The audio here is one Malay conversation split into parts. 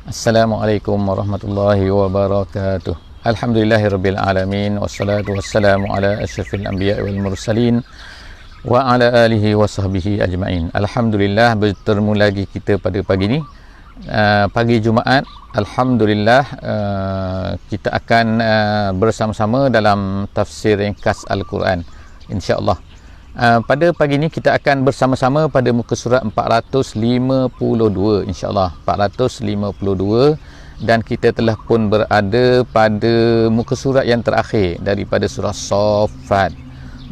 Assalamualaikum warahmatullahi wabarakatuh. Alhamdulillahirabbil alamin wassalatu wassalamu ala asyrafil anbiya wal mursalin wa ala alihi wa sahbihi ajmain. Alhamdulillah, bertemu lagi kita pada pagi ni, pagi Jumaat. Alhamdulillah, kita akan bersama-sama dalam tafsir ringkas Al-Quran, insya-Allah. Pada pagi ini kita akan bersama-sama pada muka surat 452, insya-Allah 452, dan kita telah pun berada pada muka surat yang terakhir daripada surah Shaffat.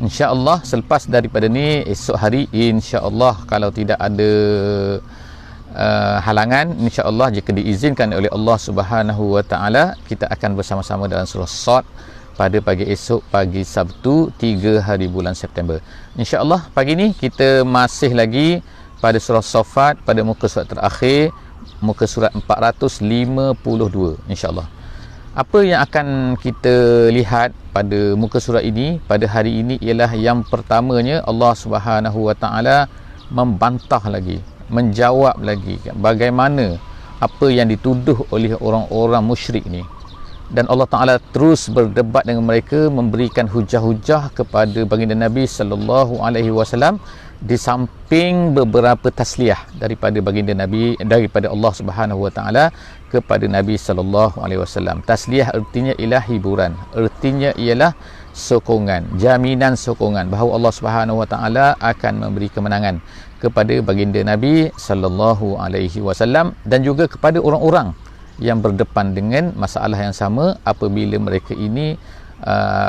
Insya-Allah selepas daripada ni, esok hari insya-Allah, kalau tidak ada halangan, insya-Allah jika diizinkan oleh Allah Subhanahu wa taala, kita akan bersama-sama dalam surah Shad pada pagi esok, pagi Sabtu 3 hari bulan September. InsyaAllah pagi ni kita masih lagi pada surah Shaffat, pada muka surat terakhir, muka surat 452, insyaAllah. Apa yang akan kita lihat pada muka surat ini pada hari ini ialah yang pertamanya, Allah Subhanahu wa taala membantah lagi, menjawab lagi bagaimana apa yang dituduh oleh orang-orang musyrik ni. Dan Allah Ta'ala terus berdebat dengan mereka, memberikan hujah-hujah kepada baginda Nabi sallallahu alaihi wasallam, di samping beberapa tasliyah daripada baginda Nabi, daripada Allah Subhanahu wa taala kepada Nabi sallallahu alaihi wasallam. Tasliyah artinya ialah hiburan, artinya ialah sokongan, jaminan sokongan bahawa Allah Subhanahu wa taala akan memberi kemenangan kepada baginda Nabi sallallahu alaihi wasallam, dan juga kepada orang-orang yang berdepan dengan masalah yang sama apabila mereka ini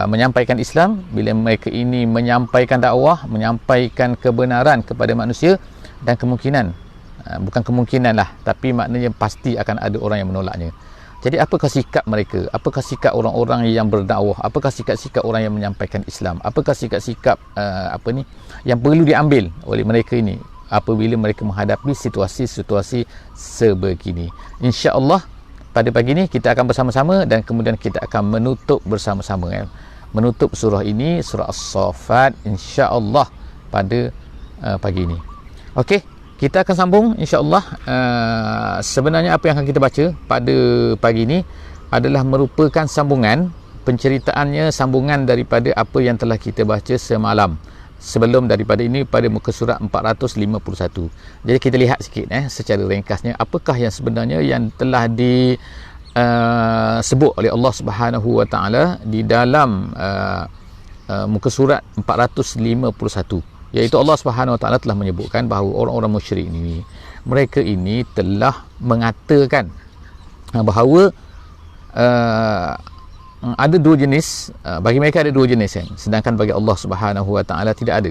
menyampaikan Islam, bila mereka ini menyampaikan dakwah, menyampaikan kebenaran kepada manusia, dan kemungkinan, bukan kemungkinan lah, tapi maknanya pasti akan ada orang yang menolaknya. Jadi apakah sikap mereka? Apakah sikap orang-orang yang berdakwah? Apakah sikap-sikap orang yang menyampaikan Islam? Apakah sikap-sikap yang perlu diambil oleh mereka ini apabila mereka menghadapi situasi-situasi sebegini? Insya-Allah pada pagi ini kita akan bersama-sama, dan kemudian kita akan menutup bersama-sama, menutup surah ini, surah As-Saffat, insya-Allah pada pagi ini. Okey, kita akan sambung insya-Allah. Sebenarnya apa yang akan kita baca pada pagi ini adalah merupakan sambungan, penceritaannya sambungan daripada apa yang telah kita baca semalam sebelum daripada ini pada muka surat 451. Jadi kita lihat sikit secara ringkasnya apakah yang sebenarnya yang telah disebut oleh Allah Subhanahu wa taala di dalam muka surat 451, iaitu Allah Subhanahu wa taala telah menyebutkan bahawa orang-orang musyrik ini, mereka ini telah mengatakan bahawa ada dua jenis, bagi mereka ada dua jenis sedangkan bagi Allah Subhanahu wa taala tidak ada.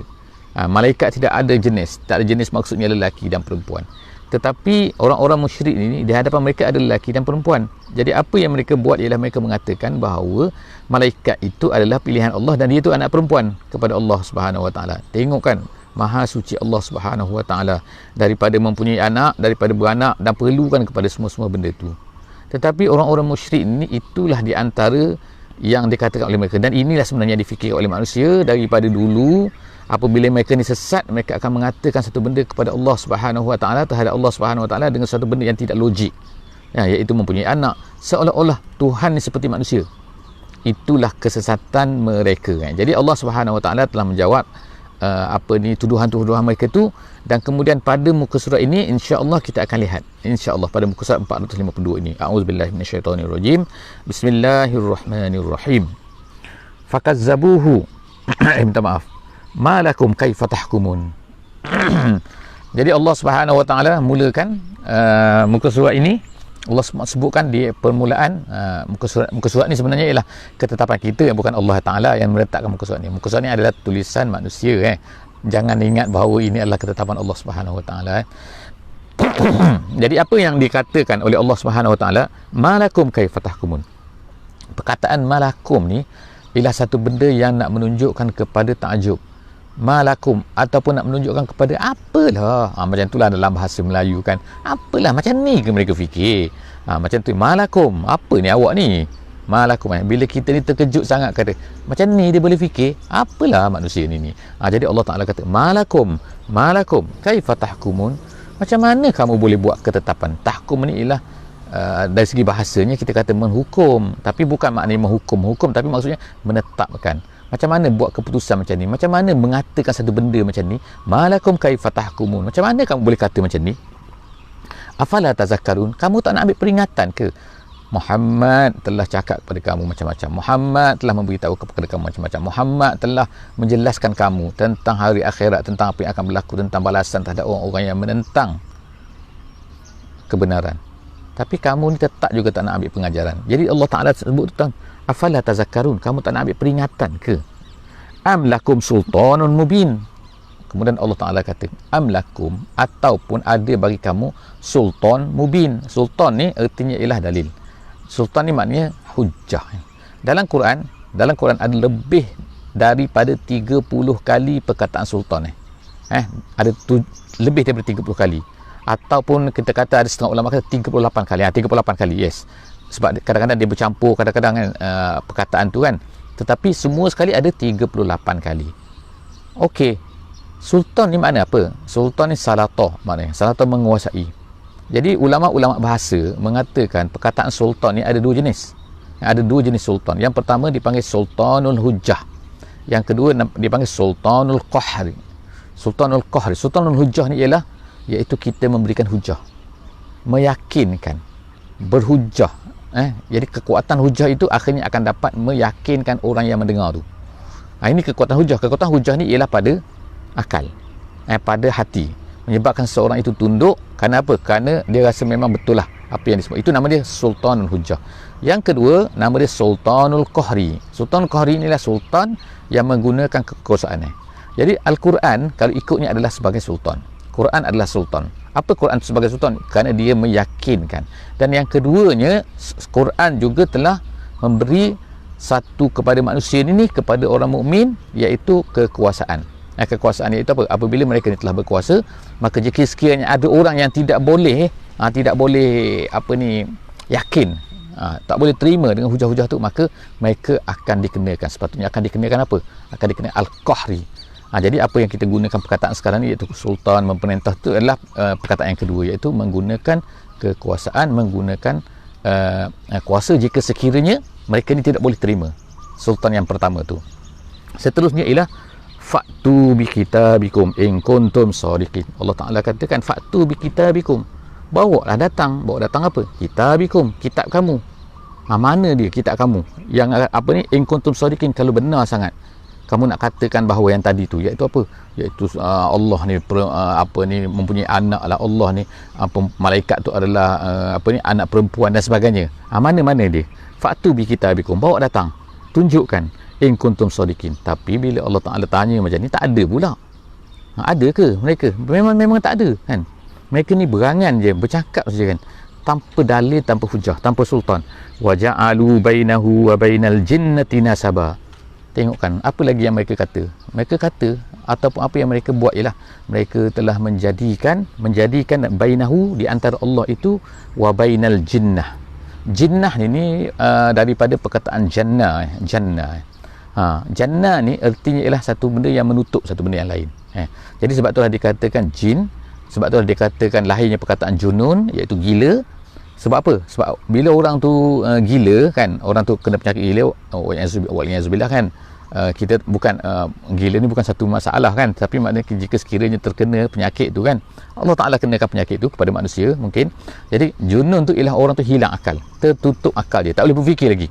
Malaikat tidak ada jenis, tak ada jenis maksudnya lelaki dan perempuan. Tetapi orang-orang musyrik ini di hadapan mereka ada lelaki dan perempuan. Jadi apa yang mereka buat ialah mereka mengatakan bahawa malaikat itu adalah pilihan Allah dan dia itu anak perempuan kepada Allah Subhanahu wa taala. Tengok kan, maha suci Allah Subhanahu wa taala daripada mempunyai anak, daripada beranak, dan perlukan kepada semua-semua benda itu. Tetapi orang-orang musyrik ini itulah di antara yang dikatakan oleh mereka, dan inilah sebenarnya difikirkan oleh manusia daripada dulu. Apabila mereka ni sesat, mereka akan mengatakan satu benda kepada Allah Subhanahu wa taala, terhadap Allah Subhanahu wa taala, dengan satu benda yang tidak logik, iaitu mempunyai anak, seolah-olah Tuhan ni seperti manusia. Itulah kesesatan mereka. Jadi Allah Subhanahu wa taala telah menjawab tuduhan-tuduhan mereka tu, dan kemudian pada muka surat ini insya-Allah kita akan lihat insya-Allah pada muka surat 452 ini. A'udzubillahi minasyaitonirrajim. Bismillahirrahmanirrahim. Fakazzabuhu minta maaf. Malakum kaifa tahkumun. Jadi Allah Subhanahu wa taala mulakan muka surat ini, Allah sebutkan di permulaan muka surat ni sebenarnya ialah ketetapan kita, yang bukan Allah Ta'ala yang meletakkan muka surat ni. Muka surat ni adalah tulisan manusia. Jangan ingat bahawa ini adalah ketetapan Allah Subhanahu Wa Ta'ala. Jadi apa yang dikatakan oleh Allah Subhanahu Wa Ta'ala, malakum kaifa tahkumun. Perkataan malakum ni ialah satu benda yang nak menunjukkan kepada takjub. Malakum, ataupun nak menunjukkan kepada apalah, macam itulah dalam bahasa Melayu kan, apalah, macam ni ke mereka fikir, macam tu, malakum, apa ni awak ni, malakum. Bila kita ni terkejut sangat, kata macam ni dia boleh fikir, apalah manusia ni. Jadi Allah Ta'ala kata malakum kaifa tahkumun, macam mana kamu boleh buat ketetapan. Tahkum ni ialah dari segi bahasanya kita kata menghukum, tapi bukan maknanya menghukum, tapi maksudnya menetapkan. Macam mana buat keputusan macam ni, macam mana mengatakan satu benda macam ni, malakum kaifa tahkumun, macam mana kamu boleh kata macam ni, afala tazakkarun, kamu tak nak ambil peringatan ke? Muhammad telah cakap kepada kamu macam-macam, Muhammad telah memberitahu kepada kamu macam-macam, Muhammad telah menjelaskan kamu tentang hari akhirat, tentang apa yang akan berlaku, tentang balasan terhadap orang-orang yang menentang kebenaran. Tapi kamu ni tetap juga tak nak ambil pengajaran. Jadi Allah Ta'ala sebut tentang afala tazakkarun, kamu tak nak ambil peringatan ke? Am lakum sultanun mubin. Kemudian Allah Ta'ala kata am lakum, ataupun ada bagi kamu sultan mubin. Sultan ni artinya ialah dalil. Sultan ni maknanya hujjah. Dalam Quran ada lebih daripada 30 kali perkataan sultan ada lebih daripada 30 kali, ataupun kita kata ada setengah ulama kata 38 kali. 38 kali, yes. Sebab kadang-kadang dia bercampur kadang-kadang kan perkataan tu kan, tetapi semua sekali ada 38 kali. Okey, sultan ni makna apa? Sultan ni salatah, maknanya salatah menguasai. Jadi ulama-ulama bahasa mengatakan perkataan sultan ni ada dua jenis. Ada dua jenis sultan. Yang pertama dipanggil sultanul hujjah. Yang kedua dipanggil sultanul qahri. Sultanul qahri, sultanul hujjah ni ialah iaitu kita memberikan hujah, meyakinkan, berhujah. Jadi kekuatan hujah itu akhirnya akan dapat meyakinkan orang yang mendengar tu. Ini kekuatan hujah. Kekuatan hujah ni ialah pada akal, pada hati, menyebabkan seorang itu tunduk. Kerana apa? Kerana dia rasa memang betul lah apa yang disebut. Itu nama dia sultanul hujjah. Yang kedua, nama dia sultanul qahri. Sultanul qahri inilah sultan yang menggunakan kekuasaan. Jadi Al-Quran kalau ikutnya adalah sebagai sultan. Quran adalah sultan. Apa Quran sebagai sultan? Kerana dia meyakinkan. Dan yang keduanya, Quran juga telah memberi satu kepada manusia ini, kepada orang mukmin, iaitu kekuasaan. Kekuasaan iaitu apa? Apabila mereka ni telah berkuasa, maka jika sekiranya ada orang yang tidak boleh yakin, tak boleh terima dengan hujah-hujah tu, maka mereka akan dikenakan, sepatutnya akan dikenakan apa? Akan dikenakan al-qahri. Jadi apa yang kita gunakan perkataan sekarang ni iaitu sultan, memerintah, tu adalah perkataan yang kedua, iaitu menggunakan kekuasaan, menggunakan kuasa jika sekiranya mereka ni tidak boleh terima. Sultan yang pertama tu. Seterusnya ialah fa'tu bi kitabikum in kuntum shadiqin. Allah Ta'ala katakan fa'tu bi kitabikum, bawa datang apa? Kitabikum, kitab kamu. Mana dia kitab kamu? Yang apa ni? In kuntum shadiqin, kalau benar sangat kamu nak katakan bahawa yang tadi tu, iaitu apa? Iaitu Allah ni mempunyai anak lah, Allah ni malaikat tu adalah anak perempuan dan sebagainya. Mana dia? Fa'tu bi kitabikum, bawa datang, tunjukkan in kuntum shadiqin. Tapi bila Allah Ta'ala tanya macam ni, tak ada pula. Ada ke mereka? Memang tak ada kan. Mereka ni berangan je, bercakap saja kan, tanpa dalil, tanpa hujah, tanpa sultan. Wa ja'alu bainahu wa bainal jinnati nasaba. Tengokkan apa lagi yang mereka kata. Mereka kata ataupun apa yang mereka buat ialah mereka telah menjadikan bainahu, di antara Allah itu, wa bainal jinnah. Jinnah ini daripada perkataan jannah. Jannah ni artinya ialah satu benda yang menutup satu benda yang lain. Jadi sebab itulah dikatakan jin, sebab itulah dikatakan lahirnya perkataan junun, iaitu gila. Sebab apa? Sebab bila orang tu gila kan, orang tu kena penyakit gila, wa'alaikumsalam kan, kita bukan gila ni bukan satu masalah kan, tapi maknanya jika sekiranya terkena penyakit tu kan, Allah Ta'ala kenakan penyakit tu kepada manusia mungkin. Jadi junun tu ialah orang tu hilang akal, tertutup akal dia, tak boleh berfikir lagi.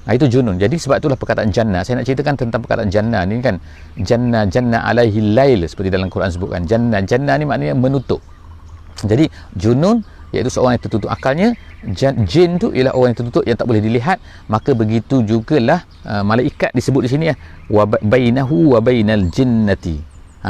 Itu junun. Jadi sebab itulah perkataan jannah. Saya nak ceritakan tentang perkataan jannah ni kan, jannah alaihi lail, seperti dalam Quran sebutkan. Jannah ni maknanya menutup. Jadi junun iaitu seorang yang tertutup akalnya. Jin tu ialah orang yang tertutup, yang tak boleh dilihat. Maka begitu jugalah malaikat disebut di sini wa bainahu wa bainal jinnati.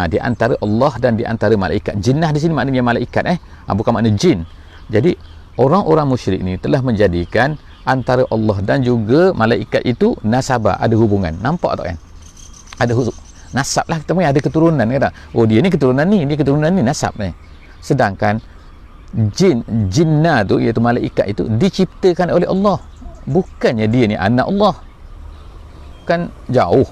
Di antara Allah dan di antara malaikat. Jinnah di sini maknanya malaikat bukan makna jin. Jadi orang-orang musyrik ni telah menjadikan antara Allah dan juga malaikat itu nasabah, ada hubungan. Nampak tak kan? Ada nasab lah, kita punya ada keturunan kata. Oh dia ni keturunan ni, dia keturunan ni, nasab ni. Sedangkan jinnah tu iaitu malaikat itu diciptakan oleh Allah. Bukannya dia ni anak Allah. Kan jauh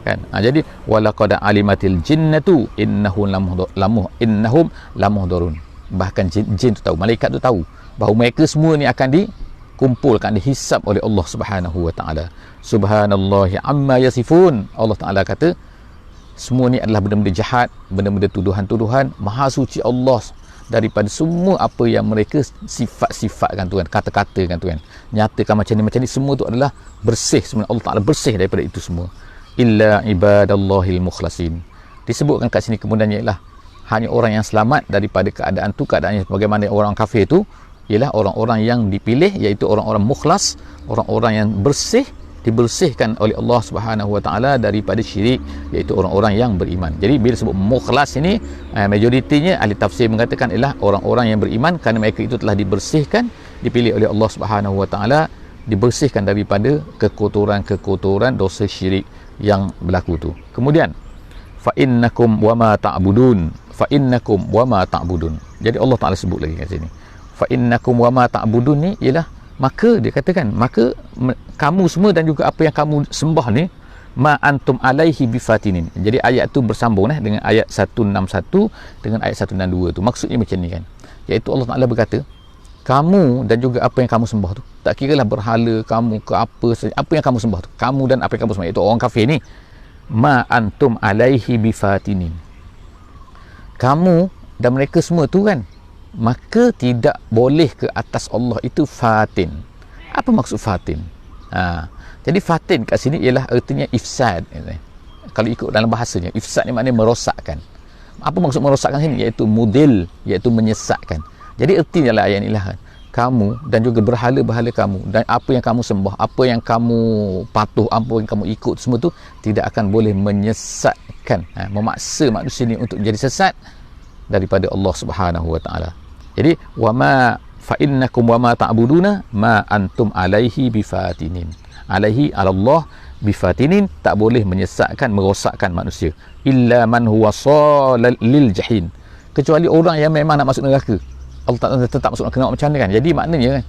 kan. Jadi walaqad alimatil jinnatu innahum lamuhdharun. bahkan jin tu tahu, malaikat tu tahu bahawa mereka semua ni akan dikumpulkan, dihisap oleh Allah Subhanahu wa taala. Subhanallahi amma yasifun. Allah Taala kata semua ni adalah benda-benda jahat, benda-benda tuduhan-tuduhan. Maha suci Allah daripada semua apa yang mereka sifat-sifatkan tu kan, kata-katakan tu kan, nyatakan macam ni semua tu adalah bersih. Sebenarnya Allah Taala bersih daripada itu semua. Illa ibadallahil mukhlasin. Disebutkan kat sini kemudian ialah hanya orang yang selamat daripada keadaan tu, keadaannya bagaimana orang kafir tu, ialah orang-orang yang dipilih, iaitu orang-orang mukhlas, orang-orang yang bersih, dibersihkan oleh Allah Subhanahu wa taala daripada syirik, iaitu orang-orang yang beriman. Jadi bila sebut mukhlas ini, majoritinya ahli tafsir mengatakan ialah orang-orang yang beriman, kerana mereka itu telah dibersihkan, dipilih oleh Allah Subhanahu wa taala, dibersihkan daripada kekotoran-kekotoran dosa syirik yang berlaku tu. Kemudian fa innakum wama ta'budun, fa innakum wama ta'budun. Jadi Allah Taala sebut lagi kat sini, fa innakum wama ta'budun ni ialah maka dia katakan, maka kamu semua dan juga apa yang kamu sembah ni, ma antum alaihi bifatinin. Jadi ayat tu bersambung dengan ayat 161 dengan ayat 162 tu. Maksudnya macam ni kan, iaitu Allah Taala berkata, kamu dan juga apa yang kamu sembah tu, tak kiralah berhala kamu ke apa yang kamu sembah tu, kamu dan apa yang kamu sembah, iaitu orang kafir ni, ma antum alaihi bifatinin, kamu dan mereka semua tu kan, maka tidak boleh ke atas Allah itu fatin. Apa maksud fatin? Jadi fatin kat sini ialah artinya ifsad. Kalau ikut dalam bahasanya, ifsad ni maknanya merosakkan. Apa maksud merosakkan sini? Iaitu mudil, iaitu menyesatkan. Jadi artinya lah ayat ni lah, kamu dan juga berhala-berhala kamu dan apa yang kamu sembah, apa yang kamu patuh, apa yang kamu ikut, semua tu tidak akan boleh menyesatkan, memaksa manusia ni untuk menjadi sesat daripada Allah Subhanahu wa taala. Jadi wama fa innakum wama ta'buduna ma antum alaihi bifatinin. Alaihi ala Allah bifatinin, tak boleh menyesatkan, merosakkan manusia. Illa man huwa lil jahim. Kecuali orang yang memang nak masuk neraka. Allah tak tetap masuk neraka macam mana kan. Jadi maknanya kan,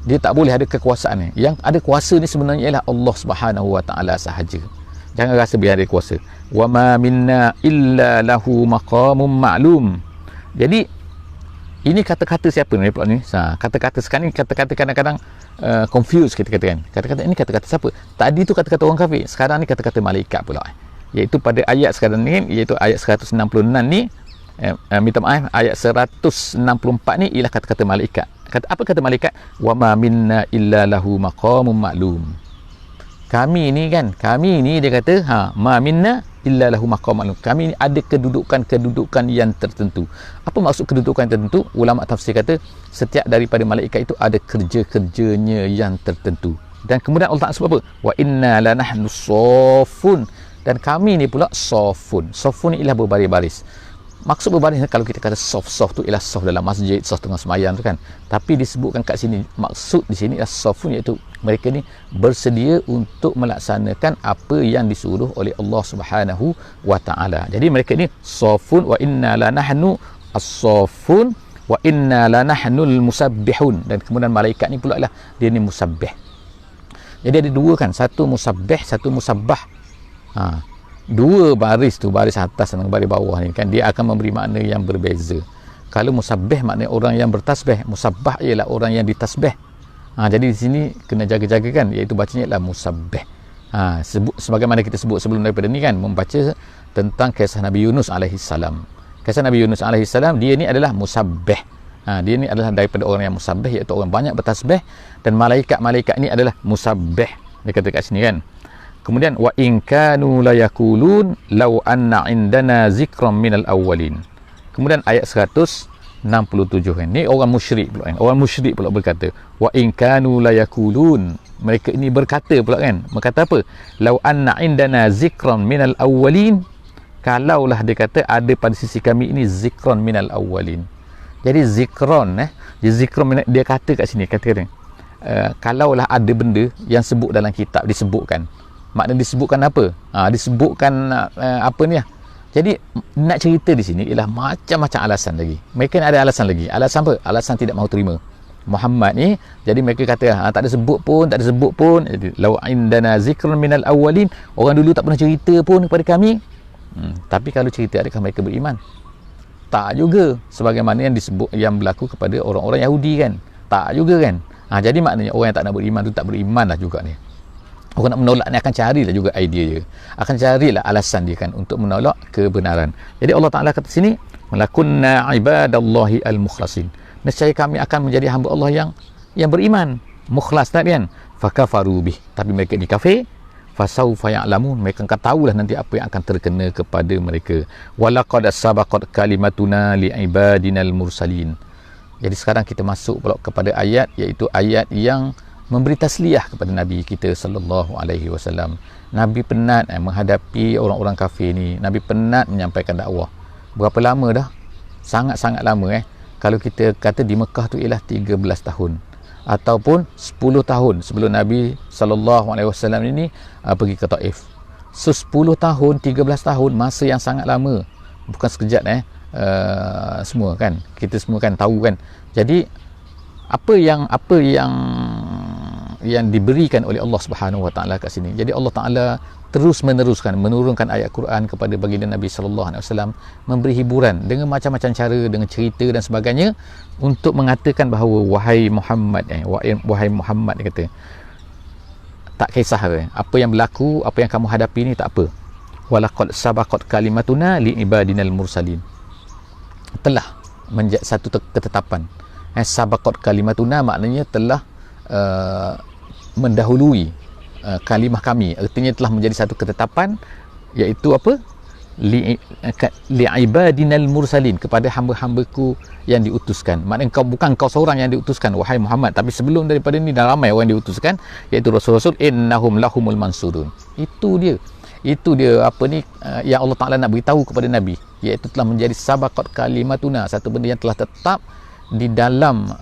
dia tak boleh ada kekuasaan ni. Yang ada kuasa ni sebenarnya ialah Allah Subhanahu wa taala sahaja. Jangan rasa biar ada kuasa. Wama minna illa lahu maqamun ma'lum. Jadi ini kata-kata siapa ni pula ni? Kata-kata sekarang ni, kata-kata kadang-kadang confuse kita katakan. Kata-kata ini kata-kata siapa? Tadi tu kata-kata orang kafir, sekarang ni kata-kata malaikat pula. Iaitu pada ayat sekarang ni, iaitu ayat 166 ni, minta maaf, ayat 164 ni ialah kata-kata malaikat. Apa kata malaikat? Wa ma minna illa lahu maqamun ma'lum. Kami ni kan, kami ni dia kata, ma minna illa lahu maqamun ma'lum. Kami ni ada kedudukan yang tertentu. Apa maksud kedudukan tertentu? Ulama tafsir kata setiap daripada malaikat itu ada kerja-kerjanya yang tertentu. Dan kemudian Allah Ta'ala sebut apa? Wa inna lanahnu safun. Dan kami ni pula safun. Safun ni ialah berbaris-baris. Maksud berbaris, kalau kita kata soft tu ialah soft dalam masjid, soft tengah sembahyang tu kan. Tapi disebutkan kat sini, maksud di sini ialah safun, iaitu mereka ni bersedia untuk melaksanakan apa yang disuruh oleh Allah Subhanahu wa taala. Jadi mereka ni safun, wa inna lanahnu as-safun wa inna lanahnul musabbihun. Dan kemudian malaikat ni pula lah dia ni musabbih. Jadi ada dua kan, satu musabbih, satu musabbah. Dua baris tu, baris atas dan baris bawah ni kan, dia akan memberi makna yang berbeza. Kalau musabbih maknanya orang yang bertasbih, musabbah ialah orang yang ditasbih. Jadi di sini kena jaga-jaga kan, iaitu bacanya ialah musabbih. Sebagaimana kita sebut sebelum daripada ni kan, membaca tentang kisah Nabi Yunus alaihi salam. Kisah Nabi Yunus alaihi salam, dia ni adalah musabbih. Dia ni adalah daripada orang yang musabbih, iaitu orang banyak bertasbih. Dan malaikat-malaikat ni adalah musabbih. Dia kata kat sini kan. Kemudian wa in kanu la yaqulun law anna indana zikran minal awwalin. Kemudian ayat 167 kan. Ni orang musyrik pula kan. Orang musyrik pula berkata, wa in kanu la yaqulun. Mereka ini berkata pula kan. Berkata apa? Law anna indana zikran minal awwalin. Kalaulah dia kata ada pada sisi kami ini zikran minal awwalin. Jadi zikran dia kata kat sini, kata kalaulah ada benda yang sebut dalam kitab, disebutkan. Maknanya disebutkan apa? Disebutkan apa ni lah. Jadi nak cerita di sini ialah macam-macam alasan lagi. Mereka ada alasan lagi. Alasan apa? Alasan tidak mahu terima Muhammad ni. Jadi mereka kata tak ada sebut pun. Jadi law indana zikrun minal awwalin. Orang dulu tak pernah cerita pun kepada kami. Tapi kalau cerita, adakah mereka beriman? Tak juga, sebagaimana yang disebut yang berlaku kepada orang-orang Yahudi kan. Tak juga kan. Jadi maknanya orang yang tak nak beriman tu tak beriman lah juga ni. Orang nak menolak ni akan carilah juga idea dia, akan carilah alasan dia kan untuk menolak kebenaran. Jadi Allah Ta'ala kata sini, lakunna ibadallahi al-mukhlasin, nescaya kami akan menjadi hamba Allah yang beriman, mukhlas tadi kan. Fakafaru bih, tapi mereka ni kafir. Fasawfa ya'lamun, mereka akan tahulah nanti apa yang akan terkena kepada mereka. Walaqad sabaqat kalimatuna li'ibadinal mursalin. Jadi sekarang kita masuk pula kepada ayat, iaitu ayat yang memberi tasliyah kepada Nabi kita sallallahu alaihi wasallam. Nabi penat menghadapi orang-orang kafir ni. Nabi penat menyampaikan dakwah. Berapa lama dah? Sangat-sangat lama Kalau kita kata di Mekah tu ialah 13 tahun ataupun 10 tahun sebelum Nabi sallallahu alaihi wasallam ini pergi ke Taif. So 10 tahun, 13 tahun, masa yang sangat lama. Bukan sekejap semua kan. Kita semua kan tahu kan. Jadi apa yang diberikan oleh Allah Subhanahu Wa Taala kat sini. Jadi Allah Taala terus meneruskan menurunkan ayat Quran kepada baginda Nabi sallallahu alaihi wasallam, memberi hiburan dengan macam-macam cara, dengan cerita dan sebagainya, untuk mengatakan bahawa wahai Muhammad wahai Muhammad, dia kata tak kisah apa yang berlaku, apa yang kamu hadapi ni tak apa. Walaqad sabaqat kalimatuna li ibadinal mursalin, telah menjadi satu ketetapan. Sabaqat kalimatuna maknanya telah mendahului kalimah kami, artinya telah menjadi satu ketetapan, iaitu apa? Li'ibadinal mursalin, kepada hamba-hambaku yang diutuskan. Maknanya bukan kau seorang yang diutuskan wahai Muhammad, tapi sebelum daripada ni dah ramai orang yang diutuskan, iaitu rasul-rasul, innahum lahumul mansurun. Itu dia yang Allah Ta'ala nak beritahu kepada Nabi, iaitu telah menjadi sabaqat kalimatuna, satu benda yang telah tetap di dalam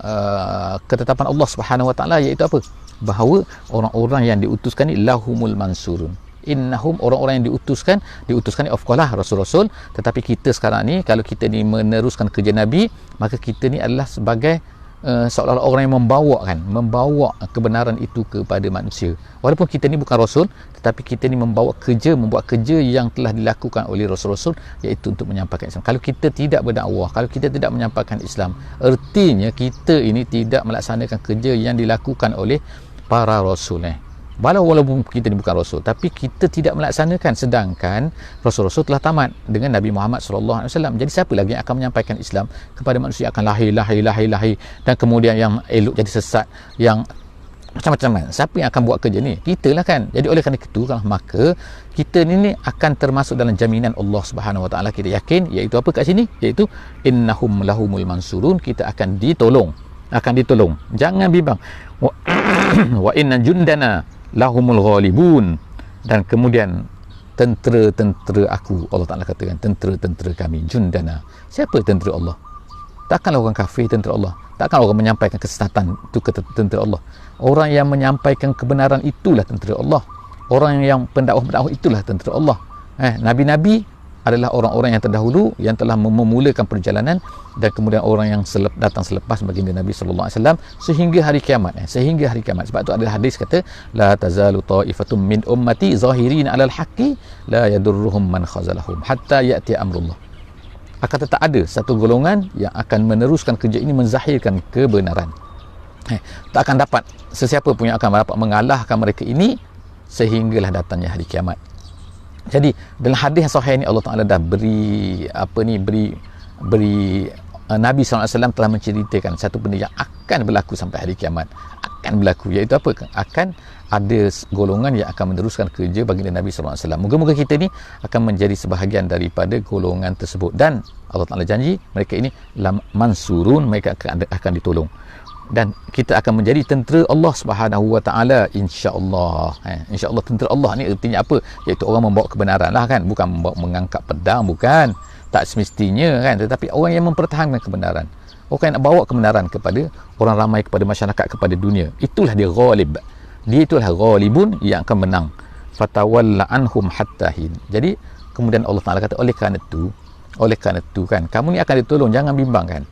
ketetapan Allah Subhanahu Wa Taala, iaitu apa? Bahawa orang-orang yang diutuskan ni lahumul mansurun. Innahum, orang-orang yang diutuskan ni of course lah rasul-rasul, tetapi kita sekarang ni, kalau kita ni meneruskan kerja Nabi, maka kita ni adalah sebagai seolah-olah orang yang membawa kebenaran itu kepada manusia. Walaupun kita ni bukan rasul, tetapi kita ni membuat kerja yang telah dilakukan oleh rasul-rasul, iaitu untuk menyampaikan Islam. Kalau kita tidak berdakwah, kalau kita tidak menyampaikan Islam, artinya kita ini tidak melaksanakan kerja yang dilakukan oleh para rasul. Walaupun kita ni bukan rasul, tapi kita tidak melaksanakan, sedangkan rasul-rasul telah tamat dengan Nabi Muhammad SAW. Jadi siapa lagi yang akan menyampaikan Islam kepada manusia? Akan lahir dan kemudian yang elok jadi sesat, yang macam-macam kan. Siapa yang akan buat kerja ni? Kita lah kan. Jadi oleh kerana itu, maka kita ni akan termasuk dalam jaminan Allah Subhanahu Wa Taala. Kita yakin, iaitu apa kat sini? Iaitu innahum lahumul mansurun, kita akan ditolong. Jangan bimbang. Wa inna jundana lahumul ghalibun, dan kemudian tentera-tentera aku, Allah Ta'ala katakan tentera-tentera kami, jundana. Siapa tentera Allah? Takkanlah orang kafir tentera Allah. Takkan orang menyampaikan kesesatan itu ke tentera Allah. Orang yang menyampaikan kebenaran itulah tentera Allah. Orang yang pendakwah itulah tentera Allah. Nabi-nabi adalah orang-orang yang terdahulu yang telah memulakan perjalanan, dan kemudian orang yang datang selepas baginda Nabi sallallahu alaihi wasallam sehingga hari kiamat. Sebab tu ada hadis kata, la tazalu ta'ifatum min ummati zahirin 'alal haqqi la yadurruhum man khazalahum hatta ya'ti amrullah. Akan tetap ada satu golongan yang akan meneruskan kerja ini, menzahirkan kebenaran. Tak akan dapat sesiapa pun yang akan dapat mengalahkan mereka ini sehinggalah datangnya hari kiamat. Jadi dalam hadis sahih ni Allah Taala dah beri Nabi SAW telah menceritakan satu benda yang akan berlaku sampai hari kiamat. Akan berlaku, iaitu apa? Akan ada golongan yang akan meneruskan kerja baginda Nabi SAW. Moga-moga kita ni akan menjadi sebahagian daripada golongan tersebut, dan Allah Taala janji mereka ini mansurun, mereka akan ditolong, dan kita akan menjadi tentera Allah Subhanahu Wa Taala, insya-Allah. Insya-Allah tentera Allah ni artinya apa? Iaitu orang membawa kebenaran lah kan, bukan mengangkat pedang, bukan. Tak semestinya kan, tetapi orang yang mempertahankan kebenaran. Orang yang nak bawa kebenaran kepada orang ramai, kepada masyarakat, kepada dunia. Itulah dia ghalib. Dia itulah ghalibun, yang akan menang. Fatawalla anhum hatta hin. Jadi kemudian Allah Taala kata, oleh kerana itu kan, kamu ni akan ditolong, jangan bimbang kan.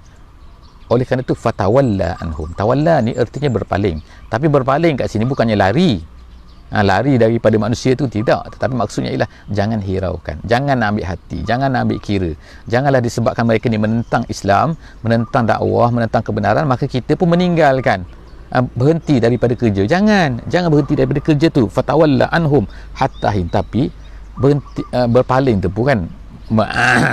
Oleh kerana itu fatawalla anhum. Tawalla ni artinya berpaling. Tapi berpaling kat sini bukannya lari. lari daripada manusia tu tidak, tetapi maksudnya ialah jangan hiraukan, jangan ambil hati, jangan ambil kira. Janganlah disebabkan mereka ni menentang Islam, menentang dakwah, menentang kebenaran, maka kita pun meninggalkan, berhenti daripada kerja. Jangan berhenti daripada kerja tu. Fatawalla anhum hatta hin, tapi berhenti, berpaling tu bukan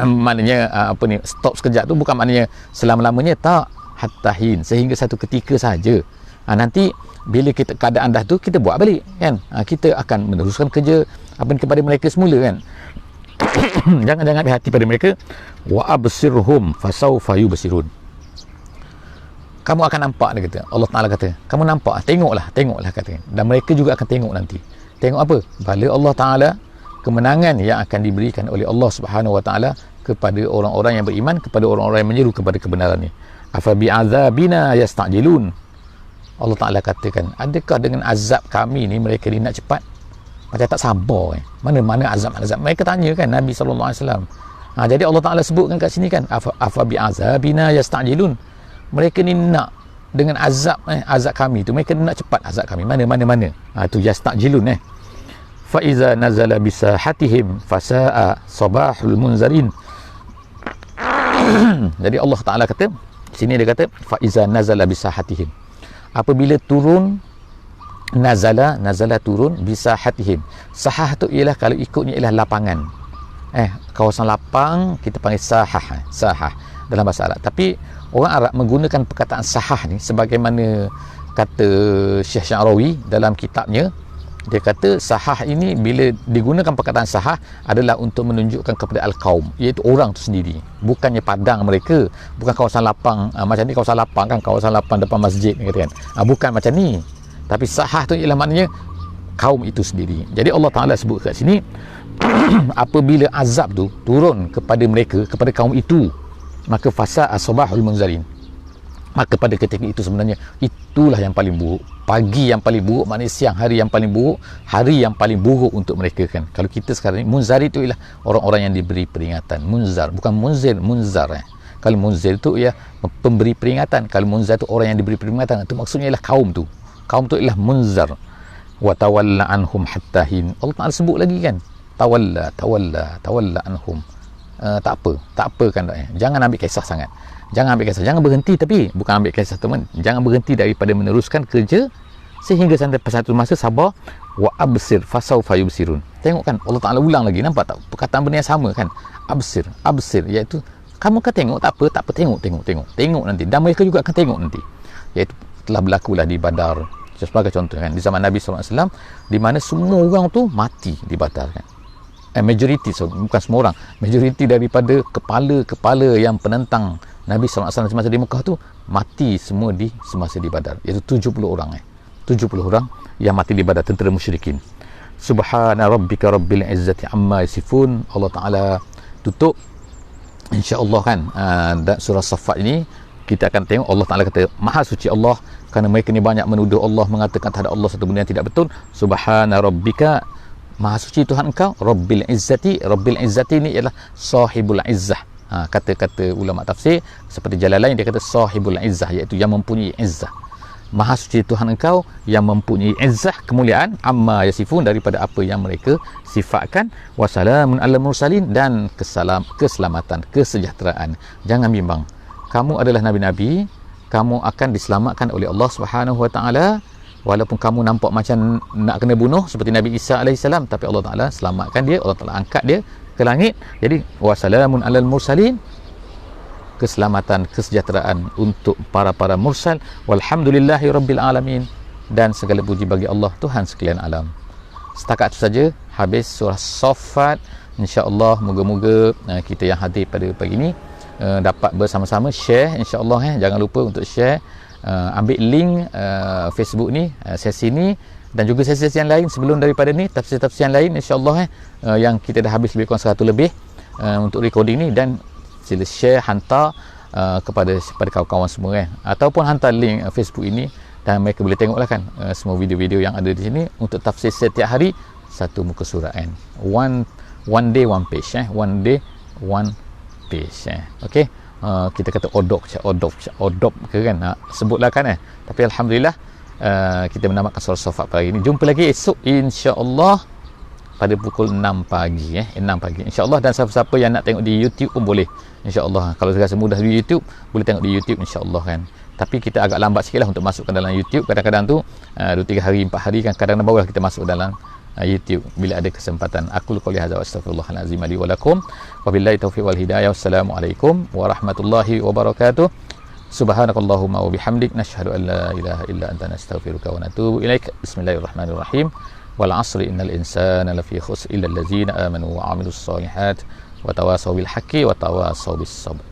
maknanya stop sekejap tu bukan maknanya selama-lamanya, tak, hatta hin, sehingga satu ketika saja. Nanti bila kita keadaan dah tu, kita buat balik kan. Kita akan meneruskan kerja kepada mereka semula kan. Jangan ambil hati pada mereka. Wa absirhum fasawfa yubsirun. Kamu akan nampak, dia kata. Allah Ta'ala kata, kamu nampak, tengoklah kata. Dan mereka juga akan tengok nanti. Tengok apa? Bala Allah Ta'ala, kemenangan yang akan diberikan oleh Allah Subhanahu Wa Ta'ala kepada orang-orang yang beriman, kepada orang-orang yang menyeru kepada kebenaran ni. Afa bi'adzabina yasta'jilun. Allah Ta'ala katakan, adakah dengan azab kami ni mereka ni nak cepat? Macam tak sabar Mana azab? Mereka tanya kan Nabi SAW. Jadi Allah Ta'ala sebutkan kat sini kan, afa bi'adzabina yasta'jilun. Mereka ni nak dengan azab azab kami tu, mereka nak cepat azab kami. Mana tu yasta'jilun fa iza nazala bisahatihim fasa'a sabahul munzarin. Jadi Allah Ta'ala kata sini, dia kata fa iza nazala bisahatihim, apabila turun, nazala turun, bisahatihim. Sahah tu ialah, kalau ikutnya ialah lapangan, kawasan lapang, kita panggil sahah dalam bahasa Arab. Tapi orang Arab menggunakan perkataan sahah ni sebagaimana kata Syekh Sya'rawi dalam kitabnya. Dia kata sahah ini bila digunakan perkataan sahah adalah untuk menunjukkan kepada al-qaum, iaitu orang tu sendiri, bukannya padang mereka, bukan kawasan lapang. Macam ni kawasan lapang kan, kawasan lapang depan masjid kata kan. Bukan macam ni, tapi sahah tu ialah maknanya kaum itu sendiri. Jadi Allah Ta'ala sebut kat sini apabila azab tu turun kepada mereka, kepada kaum itu, maka fasa as-sabahul munzarin, maka pada ketika itu sebenarnya itulah yang paling buruk. Pagi yang paling buruk, maknanya siang hari yang paling buruk, hari yang paling buruk untuk mereka kan. Kalau kita sekarang ni, munzar itu ialah orang-orang yang diberi peringatan. Munzar, bukan munzir, munzar. Kalau munzir itu ia pemberi peringatan, kalau munzar itu orang yang diberi peringatan, itu maksudnya ialah kaum tu ialah munzar. Wa tawalla anhum hatta hin. Allah Ta'ala sebut lagi kan, tawalla anhum. Tak apa kan, jangan ambil kisah sangat, jangan berhenti, tapi bukan ambil kisah teman, jangan berhenti daripada meneruskan kerja sehingga sampai satu masa sabar. Wa absir fasawfa yubsirun. Tengok kan, Allah Ta'ala ulang lagi, nampak tak perkataan benda yang sama kan, absir, iaitu kamu kan tengok, tak apa, tengok nanti, dan mereka juga akan tengok nanti. Iaitu telah berlakulah di Badar sebagai contoh kan, di zaman Nabi SAW, di mana semua orang tu mati di Badar kan. Majoriti, bukan semua orang, majoriti daripada kepala-kepala yang penentang Nabi SAW semasa di Mekah tu mati semua semasa di Badar, iaitu 70 orang 70 orang yang mati di Badar, tentera musyrikin. Subhana rabbika rabbil izzati amma yasifun. Allah Ta'ala tutup insya-Allah kan, dan surah Saffat ini kita akan tengok Allah Ta'ala kata, maha suci Allah, kerana mereka ni banyak menuduh Allah, mengatakan terhadap Allah satu benda yang tidak betul. Subhana rabbika, maha suci Tuhan engkau, rabbil izzati ini ialah sahibul izzah. Kata-kata ulama tafsir seperti Jalalain, dia kata sahibul izzah, iaitu yang mempunyai izzah. Maha suci Tuhan engkau yang mempunyai izzah, kemuliaan, amma yasifun, daripada apa yang mereka sifatkan. Wassalamun ala mursalin, dan keselamatan, kesejahteraan. Jangan bimbang, kamu adalah nabi-nabi, kamu akan diselamatkan oleh Allah Subhanahu Wa Ta'ala. Walaupun kamu nampak macam nak kena bunuh seperti Nabi Isa AS, tapi Allah Ta'ala selamatkan dia, Allah Ta'ala angkat dia ke langit. Jadi wassalamun alal mursalin, keselamatan, kesejahteraan untuk para mursal. Walhamdulillahi rabbil alamin, dan segala puji bagi Allah, Tuhan sekalian alam. Setakat itu saja habis surah Saffat. InsyaAllah moga-moga kita yang hadir pada pagi ini dapat bersama-sama share, insyaAllah jangan lupa untuk share. Ambil link Facebook ni, sesi ni, dan juga sesi-sesi yang lain sebelum daripada ni, tafsir-tafsir yang lain insyaAllah yang kita dah habis lebih kurang 100 lebih untuk recording ni, dan sila share, hantar kepada kawan-kawan semua ataupun hantar link Facebook ini, dan mereka boleh tengoklah kan semua video-video yang ada di sini untuk tafsir setiap hari satu muka surat one day one page one day one page okey. Kita kata odop ke kan, sebutlah kan tapi alhamdulillah kita menamatkan solat Safat pagi ini. Jumpa lagi esok insya-Allah pada pukul 6 pagi 6 pagi insya-Allah. Dan siapa-siapa yang nak tengok di YouTube pun boleh insya-Allah. Kalau rasa mudah di YouTube boleh tengok di YouTube insya-Allah kan. Tapi kita agak lambat sikitlah untuk masukkan dalam YouTube. Kadang-kadang tu 2-3 hari 4 hari kan, kadang-kadang barulah kita masuk dalam YouTube bila ada kesempatan. Aku qouli hadza wa astaghfirullahalazim li wa lakum wa billahi taufiq wal hidayah. Wassalamualaikum warahmatullahi wabarakatuh. Subhanakallahumma wa bihamdik nashhadu an la ilaha illa anta nastaghfiruka wa natubu ilaik. Bismillahirrahmanirrahim. Wal 'asri innal insana lafi khusr illa allazina amanu wa 'amilus solihat wa tawasaw bil haqqi wa tawasaw bis sabr.